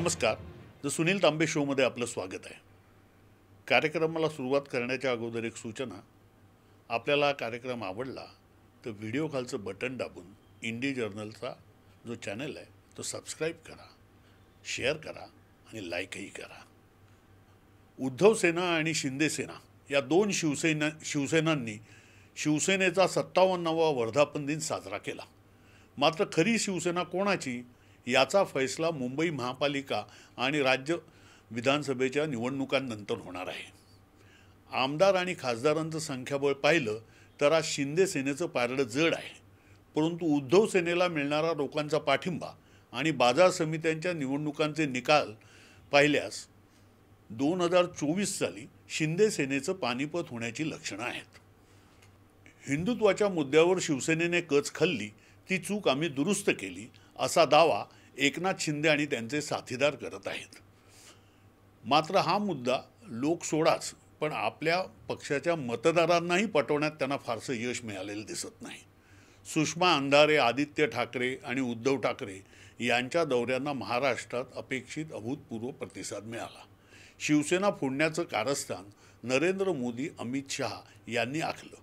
नमस्कार. द सुनील तांबे शोमध्ये आपलं स्वागत आहे. कार्यक्रमाला सुरुवात करण्याच्या अगोदर एक सूचना. आपल्याला कार्यक्रम आवडला तर व्हिडिओ खालचं बटन दाबून इंडी जर्नलचा जो चॅनल आहे तो सबस्क्राईब करा, शेअर करा आणि लाईकही करा. उद्धव सेना आणि शिंदे सेना या दोन शिवसेनांनी शिवसेनेचा 57वा वर्धापन दिन साजरा केला. मात्र खरी शिवसेना कोणाची याचा फैसला मुंबई महापालिका आणि राज्य विधानसभेच्या निवडणुकांनंतर होणार आहे. आमदार आणि खासदारांचं संख्याबळ पाहिलं तर आज शिंदे सेनेचं पारडं जड आहे. परंतु उद्धव सेनेला मिळणारा लोकांचा पाठिंबा आणि बाजार समित्यांच्या निवडणुकांचे निकाल पाहिल्यास 2024 साली शिंदे सेनेचं पानिपत होण्याची लक्षणं आहेत. हिंदुत्वाच्या मुद्द्यावर शिवसेनेने कच खाल्ली, ती चूक आम्ही दुरुस्त केली असा दावा एकनाथ शिंदे आणि त्यांचे साथीदार करत आहेत. मात्र हा मुद्दा लोक सोडाच, पण आपल्या पक्षाच्या मतदारांनाही पटवण्यात त्यांना फारसं यश मिळालेलं दिसत नाही. सुषमा अंधारे, आदित्य ठाकरे आणि उद्धव ठाकरे यांच्या दौऱ्यांना महाराष्ट्रात अपेक्षित अभूतपूर्व प्रतिसाद मिळाला. शिवसेना फोडण्याचं कारस्थान नरेंद्र मोदी, अमित शहा यांनी आखलं.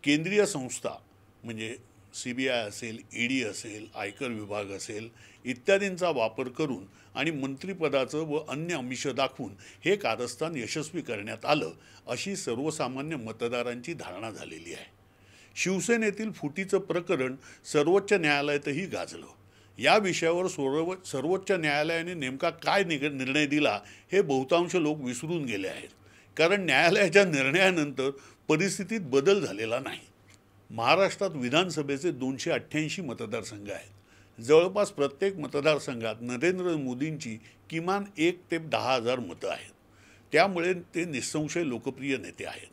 केंद्रीय संस्था म्हणजे CBI असेल, ED असेल, आयकर विभाग असेल इत्यादींचा वापर करून आणि मंत्रिपदाचं व अन्य आमिष दाखवून हे कारस्थान यशस्वी करण्यात आलं अशी सर्वसामान्य मतदारांची धारणा झालेली आहे. शिवसेनेतील फुटीचं प्रकरण सर्वोच्च न्यायालयातही गाजलं. या विषयावर सर्वोच्च न्यायालयाने नेमका काय निर्णय दिला हे बहुतांश लोक विसरून गेले आहेत. कारण न्यायालयाच्या निर्णयानंतर परिस्थितीत बदल झालेला नाही. महाराष्ट्रात विधानसभेचे 288 मतदारसंघ आहेत. जवळपास प्रत्येक मतदारसंघात नरेंद्र मोदींची किमान 1 ते 10,000 मतं आहेत. त्यामुळे ते निःसंशय लोकप्रिय नेते आहेत.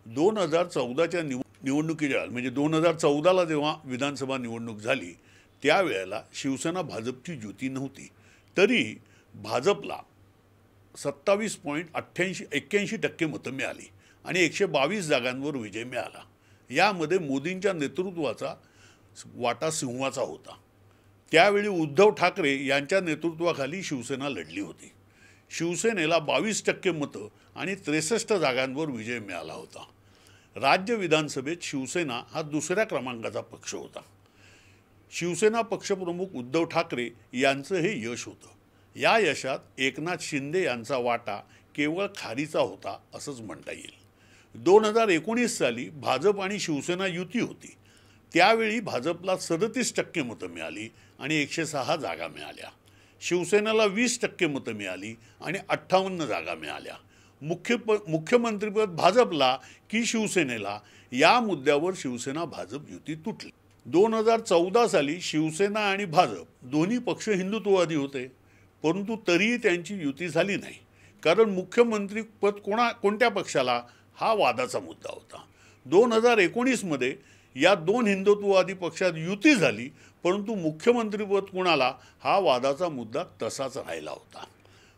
2014च्या निवडणुकीच्या म्हणजे 2014ला जेव्हा विधानसभा निवडणूक झाली त्यावेळेला शिवसेना भाजपची युती नव्हती. तरी भाजपला 27.81% मतं मिळाली आणि 122 जागांवर विजय मिळाला. यामध्ये मोदींच्या नेतृत्वाचा वाटा सिंहाचा होता. त्यावेळी उद्धव ठाकरे यांच्या नेतृत्वाखाली शिवसेना लढली होती. शिवसेनेला 22% मतं आणि 63 जागांवर विजय मिळाला होता. राज्य विधानसभेत शिवसेना हा दुसऱ्या क्रमांकाचा पक्ष होता. शिवसेना पक्षप्रमुख उद्धव ठाकरे यांचं हे यश होतं. या यशात एकनाथ शिंदे यांचा वाटा केवळ खारीचा होता असंच म्हणता येईल. 2019 साली भाजप आणि शिवसेना युती होती. त्यावेळी भाजपला 37% मतं मिळाली आणि 106 जागा मिळाल्या. शिवसेनेला 20% मतं मिळाली आणि 58 जागा मिळाल्या. मुख्यमंत्रीपद भाजपला की शिवसेनेला या मुद्द्यावर शिवसेना भाजप युती तुटली. 2014 साली शिवसेना आणि भाजप दोन्ही पक्ष हिंदुत्ववादी होते, परंतु तरीही त्यांची युती झाली नाही. कारण मुख्यमंत्रीपद कोणत्या पक्षाला हा वादाचा मुद्दा होता. 2019 मध्ये या दोन हिंदुत्ववादी पक्षात युती झाली, परंतु मुख्यमंत्रीपद कोणाला हा वादाचा मुद्दा तसाच राहिला होता.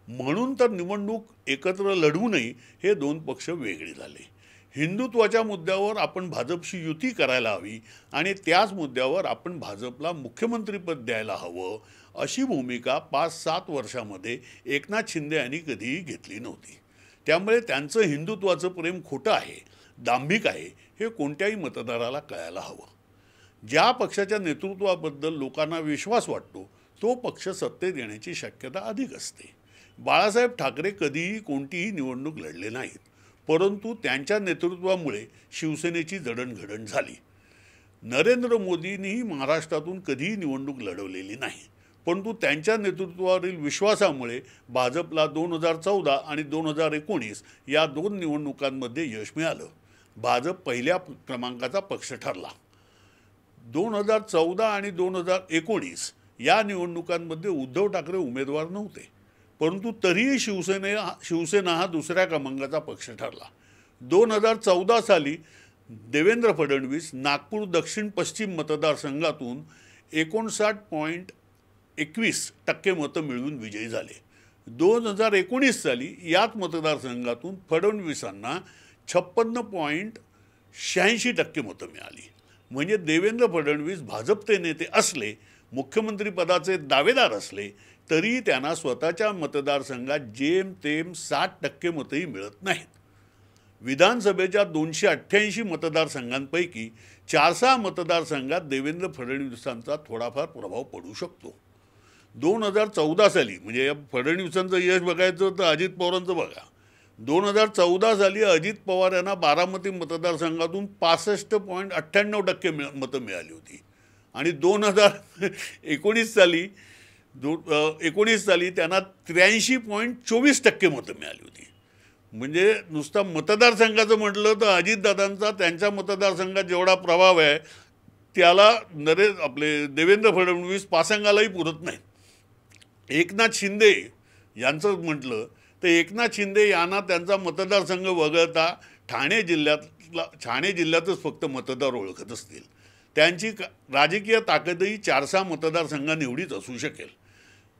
म्हणून तर निवडणूक एकत्र लढवूनही हे दोन पक्ष वेगळे झाले. हिंदुत्वाच्या मुद्द्यावर आपण भाजपशी युती करायला हवी आणि त्याच मुद्द्यावर आपण भाजपला मुख्यमंत्रीपद द्यायला हवं अशी भूमिका 5-7 वर्षामध्ये एकनाथ शिंदे यांनी कधीही घेतली नव्हती. त्यामुळे त्यांचं हिंदुत्वाचं प्रेम खोटं आहे, दांभिक आहे हे कोणत्याही मतदाराला कळायला हवं. ज्या पक्षाच्या नेतृत्वाबद्दल लोकांना विश्वास वाटतो तो पक्ष सत्तेत येण्याची शक्यता अधिक असते. बाळासाहेब ठाकरे कधीही कोणतीही निवडणूक लढले नाहीत, परंतु त्यांच्या नेतृत्वामुळे शिवसेनेची जडणघडण झाली. नरेंद्र मोदींनीही महाराष्ट्रातून कधीही निवडणूक लढवलेली नाही, परंतु त्यांच्या नेतृत्वावरील विश्वासामुळे भाजपला 2014 आणि 2019 या दोन निवडणुकांमध्ये यश मिळालं. भाजप पहिल्या क्रमांकाचा पक्ष ठरला. 2014 आणि 2019 या निवडणुकांमध्ये उद्धव ठाकरे उमेदवार नव्हते, परंतु तरीही शिवसेना हा दुसऱ्या क्रमांकाचा पक्ष ठरला. 2014 साली देवेंद्र फडणवीस नागपूर दक्षिण पश्चिम मतदारसंघातून 59.21% मतं मिळवून विजयी झाले. 2019 साली याच मतदारसंघातून फडणवीसांना 56.86% मतं मिळाली. म्हणजे देवेंद्र फडणवीस भाजपचे नेते असले, मुख्यमंत्रीपदाचे दावेदार असले तरी त्यांना स्वतःच्या मतदारसंघात जेमतेम 60% मतंही मिळत नाहीत. विधानसभेच्या 288 मतदारसंघांपैकी 4-6 मतदारसंघात देवेंद्र फडणवीसांचा थोडाफार प्रभाव पडू शकतो. 2014 साली म्हणजे या फडणवीसांचं यश बघायचं तर अजित पवारांचं बघा. 2014 साली अजित पवार यांना बारामती मतदारसंघातून 65.98% मतं मिळाली होती आणि 2019 साली त्यांना 83.24% मतं मिळाली होती. म्हणजे नुसता मतदारसंघाचं म्हटलं तर अजितदादांचा त्यांच्या मतदारसंघात जेवढा प्रभाव आहे त्याला आपले देवेंद्र फडणवीस पासंगालाही पुरत नाही. एकनाथ शिंदे यांचं म्हटलं तर एकनाथ शिंदे यांना त्यांचा मतदारसंघ वगळता ठाणे जिल्ह्यातच फक्त मतदार ओळखत असतील. त्यांची राजकीय ताकदही 4-6 मतदारसंघांनी एवढीच असू शकेल.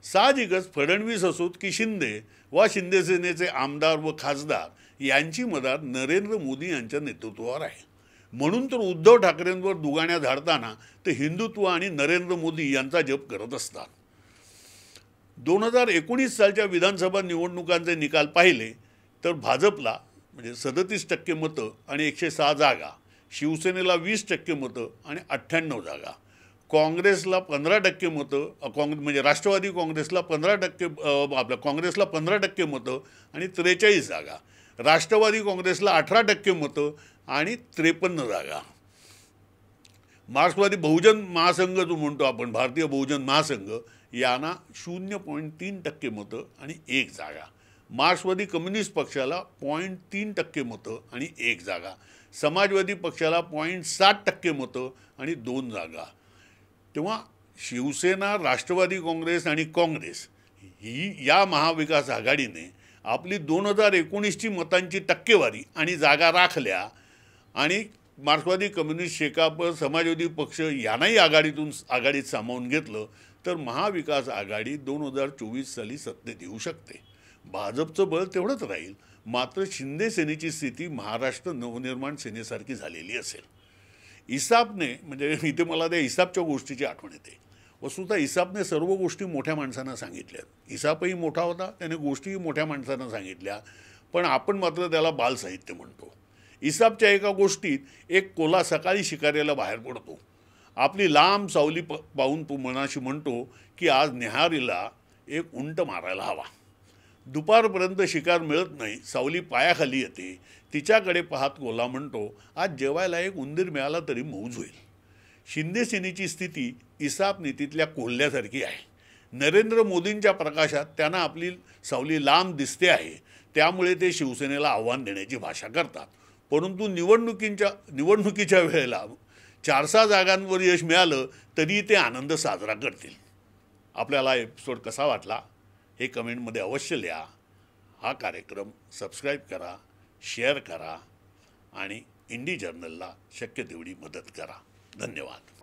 साहजिकच फडणवीस असोत की शिंदे वा शिंदेसेनेचे आमदार व खासदार यांची मदार नरेंद्र मोदी यांच्या नेतृत्वावर आहे. म्हणून तर उद्धव ठाकरेंवर दुगाण्या झाडताना ते हिंदुत्व आणि नरेंद्र मोदी यांचा जप करत असतात. 2019 सालच्या विधानसभा निवडणुकांचे निकाल पाहिले तर भाजपला म्हणजे 37% मतं आणि 106 जागा, शिवसेनेला 20% मतं आणि 98 जागा, काँग्रेसला 15% मतं, म्हणजे राष्ट्रवादी काँग्रेसला 15% काँग्रेसला 15% मतं आणि 43 जागा, राष्ट्रवादी काँग्रेसला 18% मतं आणि 53 जागा, मार्क्सवादी बहुजन महासंघ जो म्हणतो आपण भारतीय बहुजन महासंघ यांना 0.3% मतं आणि 1 जागा, मार्क्सवादी कम्युनिस्ट पक्षाला 0.3% मतं आणि 1 जागा, समाजवादी पक्षाला 0.7% मतं आणि 2 जागा. तेव्हा शिवसेना, राष्ट्रवादी काँग्रेस आणि काँग्रेस या महाविकास आघाडीने आपली 2019ची मतांची टक्केवारी आणि जागा राखल्या आणि मार्क्सवादी कम्युनिस्ट शेकाप, समाजवादी पक्ष यांनाही आघाडीत सामावून घेतलं तर महाविकास आघाडी 2024 साली सत्तेत येऊ शकते. भाजपचं बळ तेवढंच राहील, मात्र शिंदे सेनेची स्थिती महाराष्ट्र नवनिर्माण सेनेसारखी झालेली असेल. इसापने म्हणजे इथे मला त्या इसापच्या गोष्टीची आठवण येते. वस्तुतः इसापने सर्व गोष्टी मोठ्या माणसांना सांगितल्या. इसापही मोठा होता, त्याने गोष्टीही मोठ्या माणसांना सांगितल्या, पण आपण मात्र त्याला बालसाहित्य म्हणतो. इसापच्या एका गोष्टीत एक कोल्हा सकाळी शिकारीला बाहेर पडतो. आपली लांब सावली पाहून तो मनाशी म्हणतो की आज न्याहारीला एक उंट मारायला हवा. दुपारपर्यंत शिकार मिळत नाही, सावली पायाखाली येते. तिच्याकडे पाहत कोल्हा म्हणतो आज जेवायला एक उंदीर मिळाला तरी मौज होईल. शिंदे सेनेची स्थिती इसाप नीतीतल्या कोल्ह्यासारखी आहे. नरेंद्र मोदींच्या प्रकाशात त्यांना आपली सावली लांब दिसते आहे, त्यामुळे ते शिवसेनेला आव्हान देण्याची भाषा करतात. परंतु निवडणुकीच्या वेळेला 4-6 जागांवर यश मिळालं तरी ते आनंद साजरा करतील. आपल्याला एपिसोड कसा वाटला हे कमेंटमध्ये अवश्य लिहा. हा कार्यक्रम सबस्क्राईब करा, शेअर करा आणि इंडी जर्नलला शक्य तेवढी मदत करा. धन्यवाद.